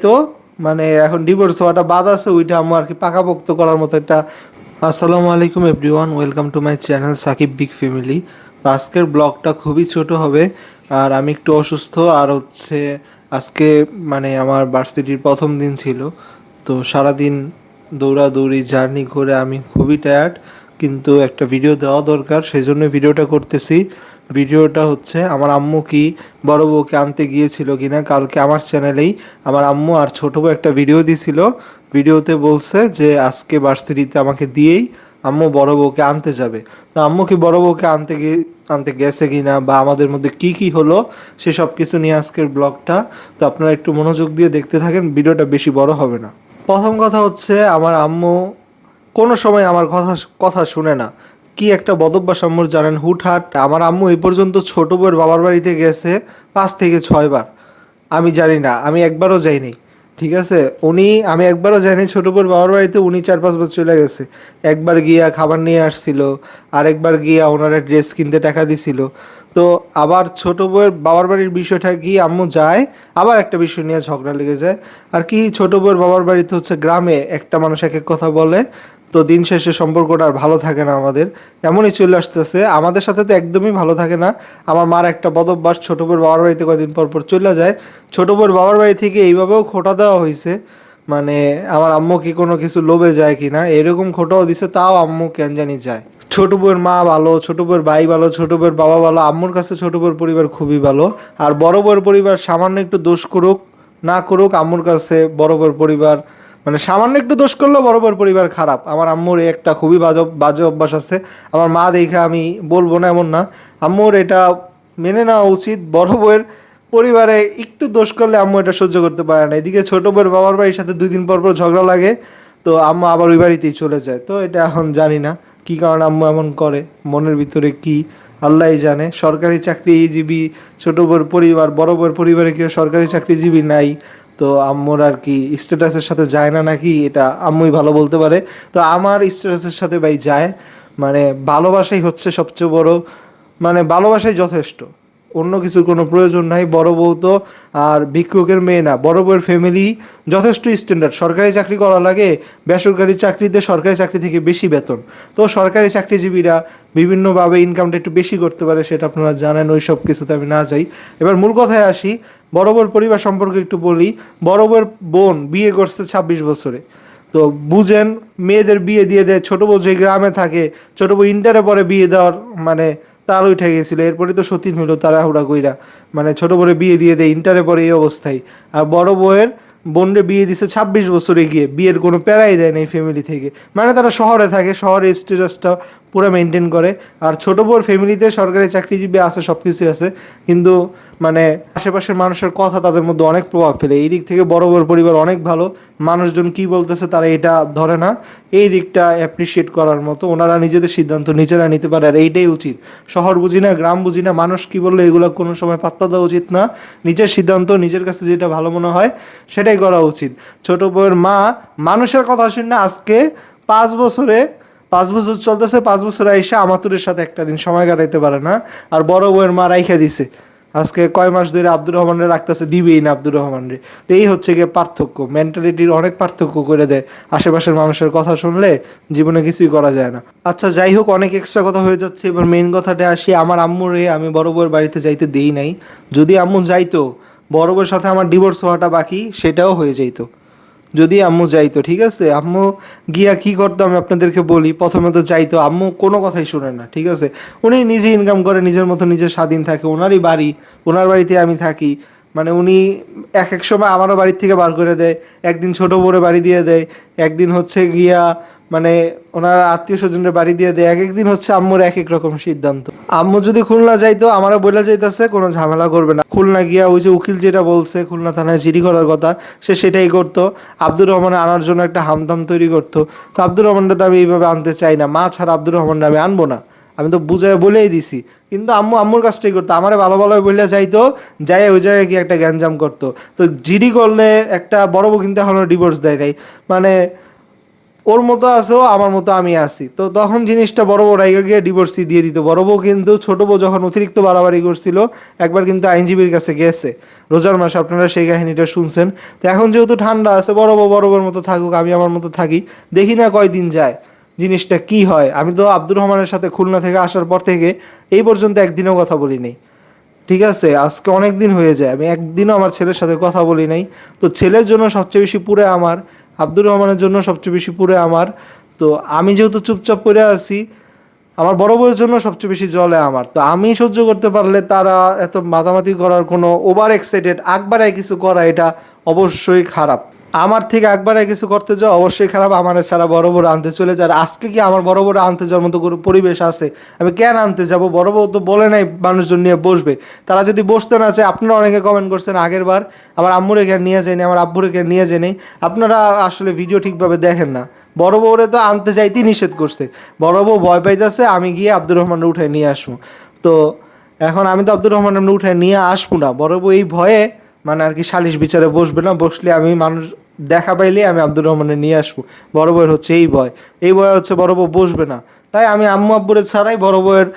তো মানে এখন ডিভোর্স হওয়াটা বাদ আছে, ওইটা আম্মু আর কি পাকাপোক্ত করার মতো একটা। আসসালামু আলাইকুম everyone, welcome to my channel Shakib big family. তো আজকের ব্লগটা খুবই ছোট হবে, আর আমি একটু অসুস্থ, আর হচ্ছে আজকে মানে আমার ভার্সিটির প্রথম দিন ছিল। তো সারাদিন দৌড়াদৌড়ি জার্নি করে আমি খুবই টায়ার্ড, কিন্তু একটা ভিডিও দেওয়া দরকার, সেই জন্য ভিডিওটা করতেছি। ভিডিওটা হচ্ছে আমার আম্মু কি বড় বউকে আনতে গিয়েছিল কিনা। কালকে আমার চ্যানেলেই আমার আম্মু আর ছোট বউ একটা ভিডিও দিছিল। ভিডিওতে বলছে যে আজকে ভার্সিটিতে আমাকে দিয়েই আম্মু বড় বউকে আনতে যাবে। তো আম্মু কি বড় বউকে আনতে গেছে কিনা বা আমাদের মধ্যে কি কি হলো সে সব কিছু নিয়ে আজকের ব্লগটা। তো আপনারা একটু মনোযোগ দিয়ে দেখতে থাকেন, ভিডিওটা বেশি বড় হবে না। প্রথম কথা হচ্ছে আমার আম্মু কোনো সময় আমার কথা কথা শুনে না। কি একটা বদভ্যাস আম্মুর জানেন, হুটহাট। আমার আম্মু এই পর্যন্ত ছোট বউয়ের বাবার বাড়িতে গেছে 5 থেকে 6 বার। আমি জানি না, আমি একবারও যাইনি। ঠিক আছে, আমি একবারও যাইনি ছোট বউয়ের বাবার বাড়িতে, উনি 4-5 বার চলে গেছে। একবার গিয়া খাবার নিয়ে আসছিল, আরেকবার গিয়া ওনারা ড্রেস কিনতে টাকা দিছিল। তো আবার ছোট বউয়ের বাবার বাড়ির বিষয়টা কি, আম্মু যায় আবার একটা বিষয় নিয়ে ঝগড়া লেগে যায়। আর কি, ছোট বউয়ের বাবার বাড়িতে হচ্ছে গ্রামে একটা মানুষ এক এক কথা বলে। তো দিন শেষে সম্পর্কটা আর ভালো থাকে না আমাদের, এমনই চলে আসতেছে। আমাদের সাথে তো একদমই ভালো থাকে না। আমার মার একটা বদভ্যাস, ছোট বউয়ের বাবার বাড়িতে কয়দিন পর পর চলে যায়। ছোট বউয়ের বাবার বাড়ি থেকে এইভাবেও খোঁটা দেওয়া হয়েছে, মানে আমার আম্মু কি কোনো কিছু লোভে যায় কিনা এরকম খোঁটাও দিছে, তাও আম্মু কেন জানি যায়। ছোট বউয়ের মা ভালো, ছোট বউয়ের ভাই ভালো, ছোট বউয়ের বাবা ভালো, আম্মুর কাছে ছোট বউয়ের পরিবার খুবই ভালো। আর বড় বউয়ের পরিবার সামান্য একটু দোষ করুক না করুক, আম্মুর কাছে বড় বউয়ের পরিবার মানে সামান্য একটু দোষ করলেও বড় বউয়ের পরিবার খারাপ। আমার আম্মুর এই একটা খুবই বাজে বাজে অভ্যাস আছে। আমার মা দেখে আমি বলবো না এমন না, আম্মুর এটা মেনে নেওয়া উচিত। বড় বউয়ের পরিবারে একটু দোষ করলে আম্মু এটা সহ্য করতে পারে না। এদিকে ছোট বউয়ের বাবার বাড়ির সাথে 2 দিন পর পর ঝগড়া লাগে, তো আম্মু আবার ওই বাড়িতেই চলে যায়। তো এটা এখন জানি না কি কারণে আম্মু এমন করে, মনের ভিতরে কি আল্লাহই জানে। সরকারি চাকরিজীবী ছোট বউয়ের পরিবার, বড় বউয়ের পরিবারে কেউ সরকারি চাকরিজীবী নাই। তো আম্মুর আর কি স্ট্যাটাসের সাথে যায় না নাকি, এটা আম্মুই ভালো বলতে পারে। তো আমার স্ট্যাটাসের সাথে ভাই যায়, মানে ভালোবাসাই হচ্ছে সবচেয়ে বড়, মানে ভালোবাসাই যথেষ্ট, অন্য কিছুর কোনো প্রয়োজন নাই। বড় বউ তো আর ভিক্ষুকের মেয়ে না, বড় বউয়ের ফ্যামিলি যথেষ্ট স্ট্যান্ডার্ড। সরকারি চাকরি করা লাগে, বেসরকারি চাকরিতে সরকারি চাকরি থেকে বেশি বেতন। তো সরকারি চাকরিজীবীরা বিভিন্নভাবে ইনকামটা একটু বেশি করতে পারে, সেটা আপনারা জানেন, ওই সব কিছুতে আমি না যাই। এবার মূল কথায় আসি, বড় বউয়ের পরিবার সম্পর্কে একটু বলি। বড় বউয়ের বোন বিয়ে করছে 26 বছরে। তো বুঝেন, মেয়েদের বিয়ে দিয়ে দেয়। ছোট বউ যে গ্রামে থাকে, ছোট বউ ইন্টারে পরে বিয়ে দেওয়ার মানে তাল উঠে গেছিল, এরপরে তো সতীন হইলো তাড়াহুড়া কইরা, মানে ছোট বউরে বিয়ে দিয়ে দেয় ইন্টারে পরে, এই অবস্থায়। আর বড় বউয়ের বোনরে বিয়ে দিছে 26 বছরে গিয়ে, বিয়ের কোনো প্যারাই দেয় না এই ফ্যামিলি থেকে। মানে তারা শহরে থাকে, শহরের স্ট্যাটাসটা পুরো মেনটেন করে। আর ছোট বউর ফ্যামিলিতে সরকারি চাকরিজীবী আছে, সব কিছুই আছে, কিন্তু মানে আশেপাশের মানুষের কথা তাদের মধ্যে অনেক প্রভাব ফেলে। এই দিক থেকে বড় বড় পরিবার অনেক ভালো, মানুষজন কি বলতেছে তারা এটা ধরে না। এই দিকটা অ্যাপ্রিসিয়েট করার মতো, ওনারা নিজেদের সিদ্ধান্ত নিজেরা নিতে পারে, আর এইটাই উচিত। শহর বুঝি না, গ্রাম বুঝি না, মানুষ কি বললো এগুলো কোনো সময় পাত্তা দেওয়া উচিত না। নিজের সিদ্ধান্ত, নিজের কাছে যেটা ভালো মনে হয় সেটাই করা উচিত। ছোট বউয়ের মা মানুষের কথা শুনে আজকে 5 বছরে, 5 বছর চলতেছে, 5 বছরে আইসা আমাতুরের সাথে একটা দিন সময় কাটাইতে পারে না। আর বড় বউয়ের মা রাইখা দিছে, আজকে কয় মাস ধরে আব্দুর রহমানরে রাখতেছে, দিবেই না আব্দুর রহমানরে। তো এই হচ্ছে গিয়ে পার্থক্য, মেন্টালিটির অনেক পার্থক্য করে দেয়। আশেপাশের মানুষের কথা শুনলে জীবনে কিছুই করা যায় না। আচ্ছা যাই হোক, অনেক এক্সট্রা কথা হয়ে যাচ্ছে, এবার মেইন কথাটা আসি। আমার আম্মুরে আমি বড় বউয়ের বাড়িতে যাইতে দেই নাই। যদি আম্মু যাইতো, বড় বউয়ের সাথে আমার ডিভোর্স হওয়াটা বাকি, সেটাও হয়ে যাইতো যদি আম্মু যাইতো। ঠিক আছে, আম্মু গিয়া কি করতো আমি আপনাদেরকে বলি। প্রথমে তো যাইতো, আম্মু কোনো কথাই শুনে না। ঠিক আছে, উনি নিজে ইনকাম করে, নিজের মতো নিজে স্বাধীন থাকে, ওনারই বাড়ি, ওনার বাড়িতে আমি থাকি। মানে উনি এক এক সময় আমারও বাড়ির থেকে বার করে দেয়, একদিন ছোট বড়ে বাড়ি দিয়ে দেয়, একদিন হচ্ছে গিয়া মানে ওনার আত্মীয় স্বজনের বাড়ি দিয়ে দেয়, এক একদিন হচ্ছে আম্মুর এক এক রকম সিদ্ধান্ত। আম্মু যদি খুলনা যাইতো, আমারও বলে যাইতেছে কোনো ঝামেলা করবে না। খুলনা গিয়া ওই যে উকিল যেটা বলছে খুলনা থানায় জিডি করার কথা, সে সেটাই করতো। আব্দুর রহমান আনার জন্য একটা হামদাম তৈরি করতো। তো আব্দুর রহমানটা তো আমি এইভাবে আনতে চাই না, মা ছাড়া আব্দুর রহমানটা আমি আনবো না, আমি তো বুঝাই বলেই দিছি। কিন্তু আম্মু আম্মুর কাজটাই করতো, আমারে ভালো ভালো বলে যাইতো, যাই ওই জায়গায় কি একটা গ্যাঞ্জাম করতো। তো জিডি করলে একটা বড় বউ কিন্তু এখনো ডিভোর্স দেয় নাই, মানে ওর মতো আছে ও, আমার মতো আমি আছি। তো তখন জিনিসটা বড় বউ রাইগা গিয়ে ডিভোর্সই দিয়ে দিত। বড় বউ কিন্তু ছোট বউ যখন অতিরিক্ত বাড়াবাড়ি করছিল একবার কিন্তু আইনজীবীর কাছে গেছে, রোজার মাসে, আপনারা সেই কাহিনীটা শুনছেন। তো এখন যেহেতু ঠান্ডা আছে, বড় বউ বড় বউর মতো থাকুক, আমি আমার মতো থাকি, দেখি না কয়দিন যায় জিনিসটা কি হয়। আমি তো আব্দুর রহমানের সাথে খুলনা থেকে আসার পর থেকে এই পর্যন্ত একদিনও কথা বলি নাই, ঠিক আছে? আজকে অনেক দিন হয়ে যায়, আমি একদিনও আমার ছেলের সাথে কথা বলি নাই। তো ছেলের জন্য সবচেয়ে বেশি পুরে আমার, আব্দুর রহমানের জন্য সবচেয়ে বেশি পুরে আমার। তো আমি যেহেতু চুপচাপ করে আছি, আমার বড় বউয়ের জন্য সবচেয়ে বেশি জ্বলে আমার। তো আমি সহ্য করতে পারলে তারা এত মাতামাতি করার কোনো, ওভার এক্সাইটেড আকবারে কিছু করা, এটা অবশ্যই খারাপ। আমার থেকে একবারে কিছু করতে যাও অবশ্যই খারাপ। আমার ছাড়া বড় বড় আনতে চলে যায়। আর আজকে কি আমার বড় বড় আনতে যাওয়ার মতো কোনো পরিবেশ আছে? আমি কেন আনতে যাব? বড় বউ তো বলে নাই মানুষজন নিয়ে বসবে। তারা যদি বসতে না চায়, আপনারা অনেকে কমেন্ট করছেন আগের বার আমার আম্মুরে কেন নিয়ে যায়নি, আমার আব্বুরে কেন নিয়ে যায়নি। আপনারা আসলে ভিডিও ঠিকভাবে দেখেন না। বড় বউরে তো আনতে যাইতেই নিষেধ করছে। বড় বউ ভয় পাইতেছে আমি গিয়ে আব্দুর রহমানরে উঠায় নিয়ে আসবো। তো এখন আমি তো আব্দুর রহমানরে উঠায় নিয়ে আসবো না। বড় বউ এই ভয়ে মানে আর কি সালিশ বিচারে বসবে না। বসলে আমি মানুষ দেখা পাইলে আমি আব্দুর রহমানের নিয়ে আসবো। বড় বউয়ের হচ্ছে এই ভয়, এই ভয় হচ্ছে বড় বউ বসবে না। তাই আমি আম্মু আব্বুরে ছাড়াই বড় বউয়ের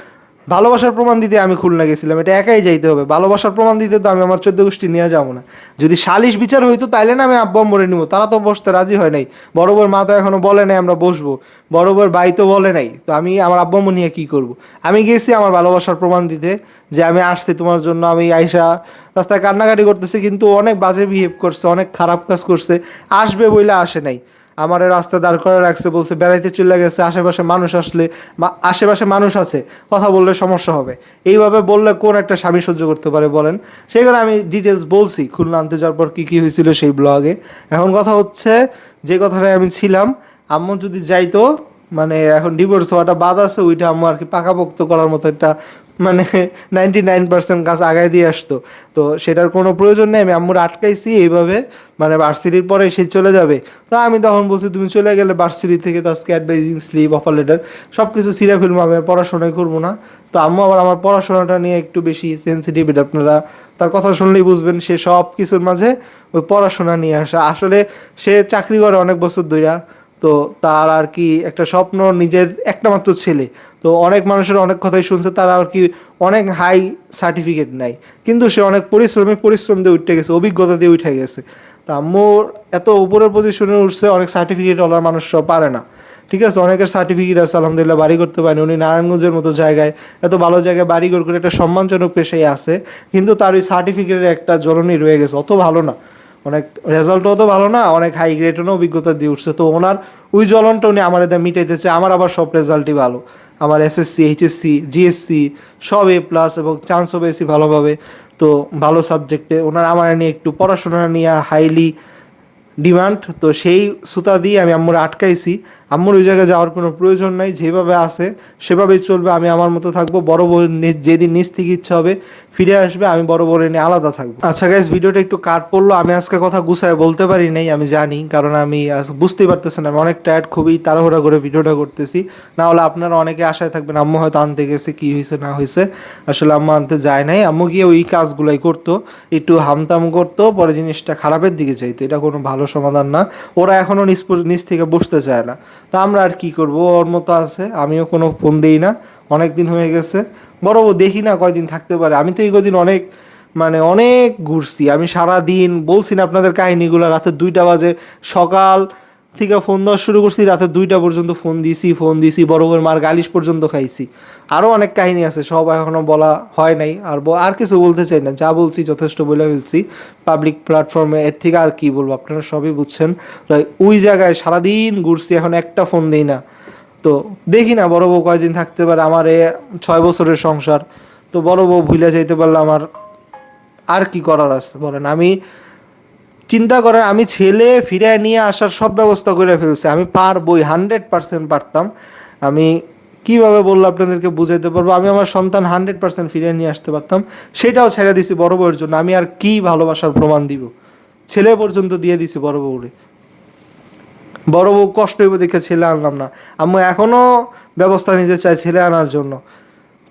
ভালোবাসার প্রমাণ দিতে আমি খুলনা গেছিলাম। এটা একাই যাইতে হবে, ভালোবাসার প্রমাণ দিতে তো আমি আমার 14 গোষ্ঠী নিয়ে যাবো না। যদি সালিশ বিচার হইতো তাইলে না আমি আব্বু আম্মুরে নিবো, তারা তো বসতে রাজি হয় নাই। বড় বউয়ের মা তো এখনো বলে নাই আমরা বসবো, বড় বউয়ের ভাই তো বলে নাই। তো আমি আমার আব্বু আম্মু নিয়ে কী করবো? আমি গেছি আমার ভালোবাসার প্রমাণ দিতে, যে আমি আসছি তোমার জন্য। আমি আইসা রাস্তায় কান্নাকাটি করতেছে, কিন্তু অনেক বাজে বিহেভ করছে, অনেক খারাপ কাজ করছে। আসবে বইলে আসে নাই, আমার রাস্তা দাঁড় করে রাখছে, বলছে বেড়াইতে চলে গেছে, আশেপাশে মানুষ আসলে, আশেপাশে মানুষ আছে, কথা বললে সমস্যা হবে। এইভাবে বললে কোন একটা স্বামী সহ্য করতে পারে বলেন? সেই কারণে আমি ডিটেলস বলছি খুলনা আনতে যাওয়ার পর কী কী হয়েছিল সেই ব্লগে। এখন কথা হচ্ছে, যে কথাটায় আমি ছিলাম, আম্মু যদি যাইতো, মানে এখন ডিভোর্স হওয়াটা বাদ আছে, ওইটা আম্মু আর কি পাকাপোক্ত করার মতো একটা মানে 99% কাজ আগায় দিয়ে আসতো। তো সেটার কোনো প্রয়োজন নেই, আমি আম্মুর আটকাইছি এইভাবে। মানে ভার্সিটির পরে সে চলে যাবে, তো আমি তখন বলছি তুমি চলে গেলে ভার্সিটি থেকে তো আজকে অ্যাডভাইজিং স্লিপ, অফার লেটার সব কিছু ছিঁড়ে ফেলবো, আমি আর পড়াশোনাই করবো না। তো আম্মু আবার আমার পড়াশোনাটা নিয়ে একটু বেশি সেন্সিটিভ, এটা আপনারা তার কথা শুনলেই বুঝবেন। সে সব কিছুর মাঝে ওই পড়াশোনা নিয়ে আসা। আসলে সে চাকরি করে অনেক বছর ধইরা, তো তার আর কি একটা স্বপ্ন, নিজের একটা মাত্র ছেলে। তো অনেক মানুষের অনেক কথাই শুনছে, তারা আর কি অনেক হাই সার্টিফিকেট নাই, কিন্তু সে অনেক পরিশ্রম দিয়ে উঠে গেছে, অভিজ্ঞতা দিয়ে উঠে গেছে। তা আম্মুর এত উপরের পজিশনে উঠছে, অনেক সার্টিফিকেট ওলার মানুষরা পারে না, ঠিক আছে? অনেকের সার্টিফিকেট আছে, আলহামদুলিল্লাহ বাড়ি করতে পারেনি। উনি নারায়ণগঞ্জের মতো জায়গায়, এত ভালো জায়গায় বাড়ি করে একটা সম্মানজনক পেশায় আছে, কিন্তু তার ওই সার্টিফিকেটের একটা জ্বলনি রয়ে গেছে। অত ভালো না, অনেক রেজাল্টও অত ভালো না, অনেক হাই গ্রেডও না, অভিজ্ঞতা দিয়ে উঠছে। তো ওনার ওই জ্বলনটা উনি আমার এদের মিটাইতেছে। আমার আবার সব রেজাল্টই ভালো, আমার এসএসসি, এইচএসসি, জিএসসি সব A+ এবং চান্সও পেয়েছি ভালোভাবে। তো ভালো সাবজেক্টে ওনার আমার নিয়ে একটু পড়াশোনা নিয়ে হাইলি ডিমান্ড। তো সেই সুতা দিয়ে আমি আম্মুর আটকাইছি। আম্মুর ওই জায়গায় যাওয়ার কোনো প্রয়োজন নাই, যেভাবে আছে সেভাবেই চলবে, আমি আমার মতো থাকবো। বড় বউ যেদিন নিজ থেকে ইচ্ছা হবে ফিরে আসবে, আমি বড় বউরে নিয়ে আলাদা থাকবো। আচ্ছা গাইস, ভিডিওটা একটু কাট পড়লো, আমি আজকে কথা গুছায় বলতে পারি নাই, আমি জানি, কারণ আমি বুঝতেই পারতেছেন আমি অনেক টায়ার্ড, খুবই তাড়াহুড়া করে ভিডিওটা করতেছি। না হলে আপনারা অনেকে আশায় থাকবেন আম্মু হয়তো আনতে গেছে, কি হয়েছে না হয়েছে। আসলে আম্মু আনতে যায় নাই, আম্মু গিয়ে ওই কাজগুলাই করতো, একটু হামতাম করতো, পরে জিনিসটা খারাপের দিকে যাইতো। এটা কোনো ভালো সমাধান না। ওরা এখনও নিজ থেকে বসতে চায় না। তা আমরা আর কি করব, ওর মতো আছে। আমিও কোনো ফোন দিই না, অনেক দিন হয়ে গেছে। বড় বউ দেখি না কয়দিন থাকতে পারে। আমি তো এই কদিন অনেক মানে অনেক ঘুরছি। আমি সারা দিন বলছি না আপনাদের কাহিনীগুলো, রাতে 2টা বাজে সকাল থেকে ফোন দেওয়া শুরু করছি, রাতে 2টা পর্যন্ত ফোন দিছি, বড় বউয়ের মার গালিশ পর্যন্ত খাইছি। আরও অনেক কাহিনী আছে, সব এখনও বলা হয় নাই। আর কিছু বলতে চাই না, যা বলছি যথেষ্ট বলে ফেলছি পাবলিক প্ল্যাটফর্মে। এর থেকে আর কি বলবো, আপনারা সবই বুঝছেন। তাই ওই জায়গায় সারাদিন ঘুরছি, এখন একটা ফোন দিই না। তো দেখি না বড় বউ কয়দিন থাকতে পারে। আমার 6 বছরের সংসার, তো বড় বউ ভুলে যাইতে পারলে আমার আর কি করার আছে বলেন? আমি চিন্তা করেন, আমি ছেলে ফিরে নিয়ে আসার সব ব্যবস্থা করে ফেলছি, আমি পারবই, 100% পারতাম। আমি কিভাবে বললো আপনাদেরকে বুঝাইতে পারবো? আমি আমার সন্তান 100% ফিরে নিয়ে আসতে পারতাম, সেটাও ছেড়ে দিছি বড় বউয়ের জন্য। আমি আর কি ভালোবাসার প্রমাণ দিব? ছেলে পর্যন্ত দিয়ে দিছি বড় বউরে। বড় বউ কষ্ট হইব দেখে ছেলে আনলাম না। আম্মু এখনও ব্যবস্থা নিতে চায় ছেলে আনার জন্য।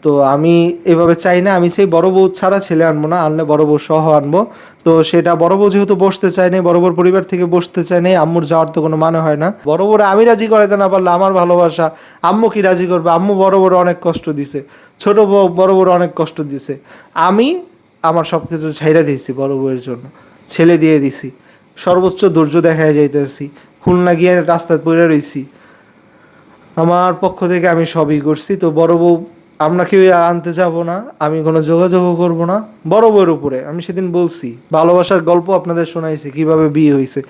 তো আমি এভাবে চাই না, আমি চাই বড় বউ ছাড়া ছেলে আনবো না, আনলে বড় বউ সহ আনবো। তো সেটা বড় বউ যেহেতু বসতে চায় নাই, বড় বউর পরিবার থেকে বসতে চায় নাই, আম্মুর যাওয়ার তো কোনো মানে হয় না। বড় বউরে আমি রাজি করাইতে না পারলে আমার ভালোবাসা আম্মু কি রাজি করবে? আম্মু বড় বড় অনেক কষ্ট দিছে, ছোট বউ বড় বড় অনেক কষ্ট দিছে। আমি আমার সব কিছু ছাইড়া দিয়েছি বড় বউয়ের জন্য, ছেলে দিয়ে দিছি, সর্বোচ্চ ধৈর্য দেখায় যাইতেছি, খুলনা গিয়ে রাস্তায় পড়ে রইছি। আমার পক্ষ থেকে আমি সবই করছি। তো বড় বউ আমরা কেউ আনতে যাব না, আমি কোনো যোগাযোগও করব না বড় বউয়ের উপরে। আমি সেদিন বলছি, ভালোবাসার গল্প আপনাদের শোনাইছি কিভাবে বিয়ে হয়েছে।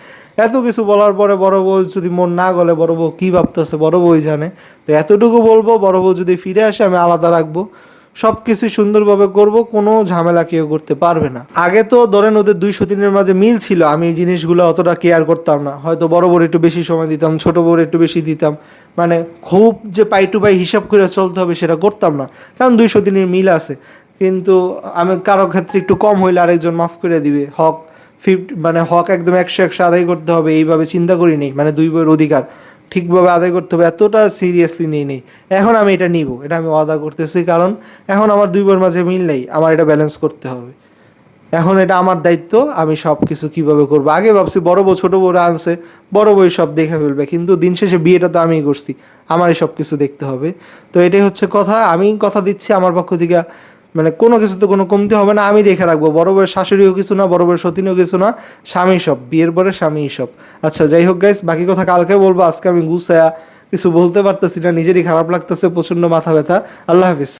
এত কিছু বলার পরে বড় বউ যদি মন না গলে, বড় বউ কী ভাবতেছে বড় বউই জানে। তো এতটুকু বলবো, বড় বউ যদি ফিরে আসে আমি আলাদা রাখবো, সব কিছু সুন্দরভাবে করব, কোনো ঝামেলা কেউ করতে পারবে না। আগে তো ধরেন ওদের 200 দিনের মাঝে মিল ছিল, আমি এই জিনিসগুলো অতটা কেয়ার করতাম না, হয়তো বড় বড় একটু বেশি সময় দিতাম, ছোট বড় একটু বেশি দিতাম, মানে খুব যে পাই টু পাই হিসাব করে চলতে হবে সেটা করতাম না, কারণ 200 দিনের মিল আছে। কিন্তু আমি কারো ক্ষেত্রে একটু কম হইলে আরেকজন মাফ করে দিবে, হক 50 মানে হক একদম 100 আদায় করতে হবে এইভাবে চিন্তা করি নেই, মানে দুই বইয়ের অধিকার ঠিকভাবে আদায় করতে হবে এতটা সিরিয়াসলি নিই নেই। এখন আমি এটা নিব, এটা আমি ওয়াদা করতেছি, কারণ এখন আমার দুই বইয়ের মাঝে মিল নেই, আমার এটা ব্যালেন্স করতে হবে। এখন এটা আমার দায়িত্ব, আমি সব কিছু কীভাবে করবো। আগে ভাবছি বড় বউ ছোটো বউরা আনছে, বড় বউ সব দেখে ফেলবে, কিন্তু দিন শেষে বিয়েটা তো আমিই করছি, আমারই সব কিছু দেখতে হবে। তো এটাই হচ্ছে কথা, আমি কথা দিচ্ছি আমার পক্ষ থেকে, মানে কোনো কিছুতে কোনো কমতি হবে না, আমি দেখে রাখবো। বড় বউয়ের শাশুড়িও কিছু না, বড় বউয়ের সতীনও কিছু না, স্বামী সব, বিয়ের পরে স্বামী সব। আচ্ছা যাই হোক গাইস, বাকি কথা কালকে বলবো, আজকে আমি গুছায়া কিছু বলতে পারতেছি না, নিজেরই খারাপ লাগতেছে, প্রচণ্ড মাথা ব্যথা। আল্লাহ হাফিজ।